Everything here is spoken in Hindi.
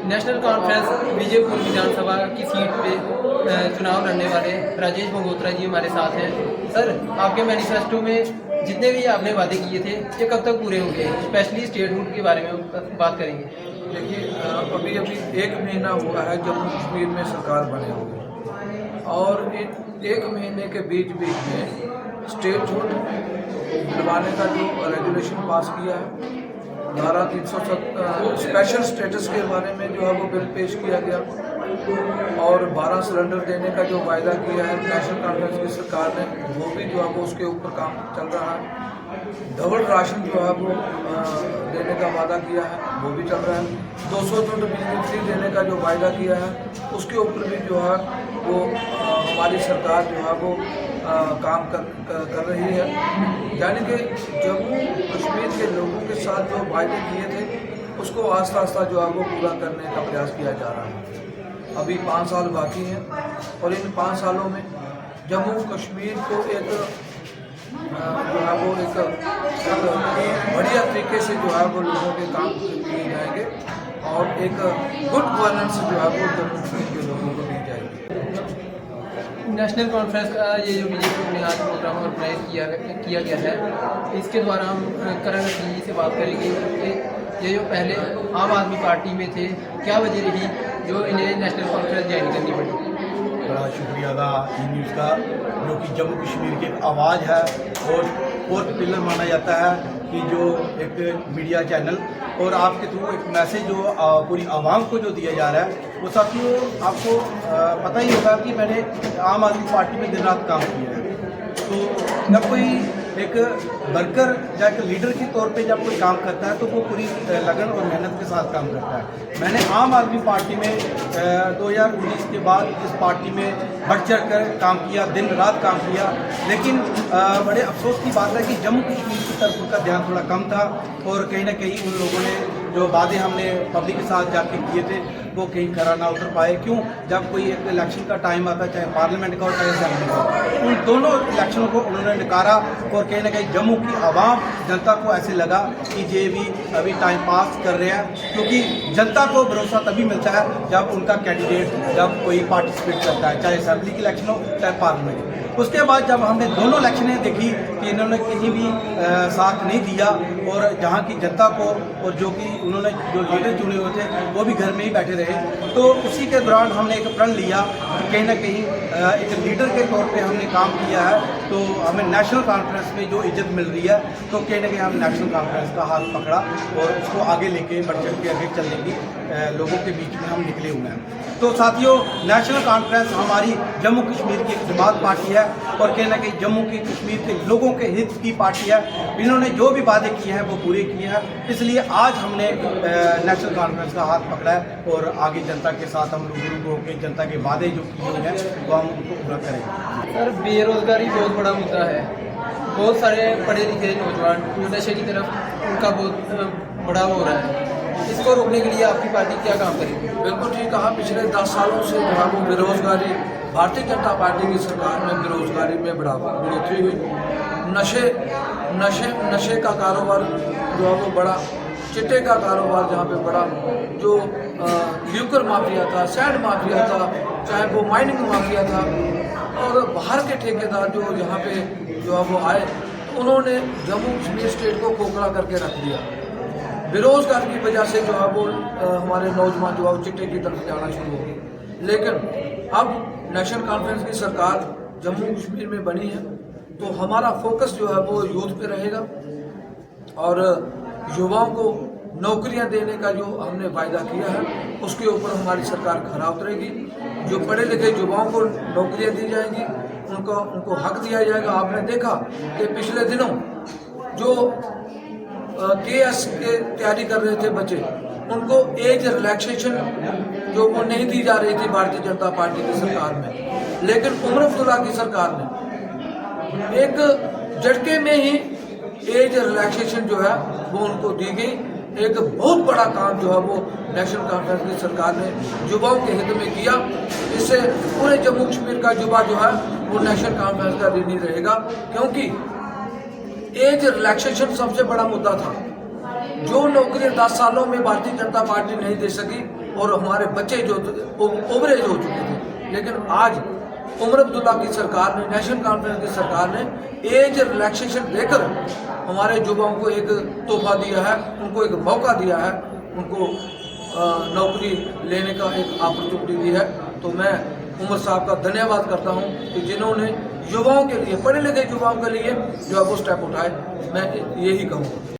नेशनल कॉन्फ्रेंस विजयपुर विधानसभा की सीट पे चुनाव लड़ने वाले राजेश मंगोत्रा जी हमारे साथ हैं। सर, आपके मैनिफेस्टो में जितने भी आपने वादे किए थे ये कब तक पूरे होंगे? स्पेशली स्टेटहुड के बारे में बात करेंगे। देखिए, अभी 1 महीना हुआ है जम्मू कश्मीर में सरकार बने हुए, और 1 महीने के बीच में स्टेटहुड दिलवाने का जो रेगुलेशन पास किया है, धारा 370 स्पेशल स्टेटस के बारे में जो है वो बिल पेश किया गया, और 12 सिलेंडर देने का जो वायदा किया है नेशनल कॉन्फ्रेंस की सरकार ने, वो भी जो है वो उसके ऊपर काम चल रहा है। डबल राशन जो है वो देने का वादा किया है, वो भी चल रहा है। 200 यूनिट बिजली फ्री देने का जो वायदा किया है, उसके ऊपर भी जो है वो हमारी सरकार जो है वो काम कर रही है। यानी कि जम्मू कश्मीर के लोगों के साथ जो वायदे किए थे उसको आस्ता आस्ता जो है वो पूरा करने का प्रयास किया जा रहा है। अभी 5 साल बाकी हैं, और इन 5 सालों में जम्मू कश्मीर को एक जो है वो एक बढ़िया तरीके से जो है वो लोगों के काम किए जाएंगे, और एक गुड गवर्नेंस जो है वो जम्मू कश्मीर के लोगों को दी जाएगी। नेशनल कॉन्फ्रेंस का ये जो बीजेपी ने आज प्रोग्राम ऑर्गेनाइज किया गया है, इसके द्वारा हम करण सिंह जी से बात करेंगे कि ये जो पहले आम आदमी पार्टी में थे, क्या वजह रही जो इन्हें नेशनल कॉन्फ्रेंस ज्वाइन करनी पड़ी? बड़ा शुक्रिया अदा ई न्यूज़ का, जो कि जम्मू कश्मीर की एक आवाज़ है और फोर्थ पिलर माना जाता है कि जो एक मीडिया चैनल और आपके थ्रू एक मैसेज जो पूरी आवाम को जो दिया जा रहा है, वो साथियों आपको पता ही होगा कि मैंने आम आदमी पार्टी में दिन रात काम किया है। तो जब कोई एक वर्कर या एक लीडर के तौर पे जब कोई काम करता है तो वो पूरी लगन और मेहनत के साथ काम करता है। मैंने आम आदमी पार्टी में 2019 के बाद इस पार्टी में बढ़ चढ़ कर काम किया, दिन रात काम किया, लेकिन बड़े अफसोस की बात है कि जम्मू कश्मीर की तरफ उनका ध्यान थोड़ा कम था, और कहीं ना कहीं उन लोगों ने जो वादे हमने पब्लिक के साथ जाके किए थे वो कहीं खरा ना उतर पाए। क्यों? जब कोई एक इलेक्शन का टाइम आता, चाहे पार्लियामेंट का हो चाहे असेंबली का, उन दोनों इलेक्शनों को उन्होंने नकारा, और कहीं ना कहीं जम्मू की आवाम जनता को ऐसे लगा कि ये भी अभी टाइम पास कर रहे हैं, क्योंकि जनता को भरोसा तभी मिलता है जब उनका कैंडिडेट जब कोई पार्टिसिपेट करता है, चाहे असेंबली की इलेक्शन हो चाहे पार्लियामेंट। उसके बाद जब हमने दोनों इलेक्शनें देखी कि इन्होंने कहीं भी साथ नहीं दिया, और जहाँ की जनता को और जो कि उन्होंने जो लीडर चुने हुए थे वो भी घर में ही बैठे रहे, तो उसी के दौरान हमने एक प्रण लिया कि कहीं ना कहीं एक लीडर के तौर पे हमने काम किया है, तो हमें नेशनल कॉन्फ्रेंस में जो इज्जत मिल रही है, तो कहीं ना कहीं हम नेशनल कॉन्फ्रेंस का हाथ पकड़ा और उसको आगे लेके बढ़ चढ़ के आगे चलने की लोगों के बीच में हम निकले हुए हैं। तो साथियों, नेशनल कॉन्फ्रेंस हमारी जम्मू कश्मीर की एक जमात पार्टी है, और कहीं ना कहीं जम्मू की कश्मीर के लोगों के हित की पार्टी है। इन्होंने जो भी वादे किए हैं वो पूरे किए हैं, इसलिए आज हमने नेशनल कॉन्फ्रेंस का हाथ पकड़ा है, और आगे जनता के साथ हम रूबरू होकर जनता के वादे जो किए हुए हैं वो हम उनको पूरा करेंगे। सर, बेरोजगारी बहुत बड़ा मुद्दा है। बहुत सारे पढ़े लिखे नौजवान जो नशे की तरफ उनका बहुत बड़ा हो रहा है, इसको रोकने के लिए आपकी पार्टी क्या काम करेगी? बिल्कुल ठीक कहा। पिछले 10 सालों से जो है वो बेरोजगारी, भारतीय जनता पार्टी की सरकार में बेरोजगारी में बढ़ोतरी हुई। नशे का कारोबार जो है वो बड़ा, चिट्टे का कारोबार जहाँ पे बड़ा, जो ल्यूकर माफिया था, सैंड माफिया था, चाहे वो माइनिंग माफिया था, और बाहर के ठेकेदार जो यहाँ पे जो है वो आए, तो उन्होंने जम्मू कश्मीर स्टेट को खोखला करके रख दिया। बेरोजगार की वजह से जो है वो हमारे नौजवान जो है चिट्टे की तरफ जाना शुरू हो गए। लेकिन अब नेशनल कॉन्फ्रेंस की सरकार जम्मू कश्मीर में बनी है, तो हमारा फोकस जो है वो यूथ पे रहेगा, और युवाओं को नौकरियां देने का जो हमने वायदा किया है उसके ऊपर हमारी सरकार खरा उतरेगी। जो पढ़े लिखे युवाओं को नौकरियां दी जाएंगी, उनको हक दिया जाएगा। आपने देखा कि पिछले दिनों जो केएस के तैयारी कर रहे थे बच्चे, उनको एज रिलैक्सेशन जो वो नहीं दी जा रही थी भारतीय जनता पार्टी की सरकार में, लेकिन उमर अब्दुल्ला की सरकार ने एक झटके में ही एज रिलैक्सेशन जो है वो उनको दी गई। एक बहुत बड़ा काम जो है वो नेशनल कॉन्फ्रेंस की सरकार ने युवाओं के हित में किया। इससे पूरे जम्मू कश्मीर का युवा जो है वो नेशनल कॉन्फ्रेंस का ऋणी रहेगा, क्योंकि एज रिलैक्सेशन सबसे बड़ा मुद्दा था। जो नौकरियां 10 सालों में भारतीय जनता पार्टी नहीं दे सकी और हमारे बच्चे जो ओवरेज हो चुके थे, लेकिन आज उमर अब्दुल्ला की सरकार ने, नेशनल कॉन्फ्रेंस की सरकार ने एज रिलैक्सेशन देकर हमारे युवाओं को एक तोहफा दिया है, उनको एक मौका दिया है, उनको नौकरी लेने का एक अपॉर्चुनिटी दी है। तो मैं उमर साहब का धन्यवाद करता हूं कि जिन्होंने युवाओं के लिए, पढ़े लिखे युवाओं के लिए जो है वो स्टेप उठाए, मैं यही कहूँगा।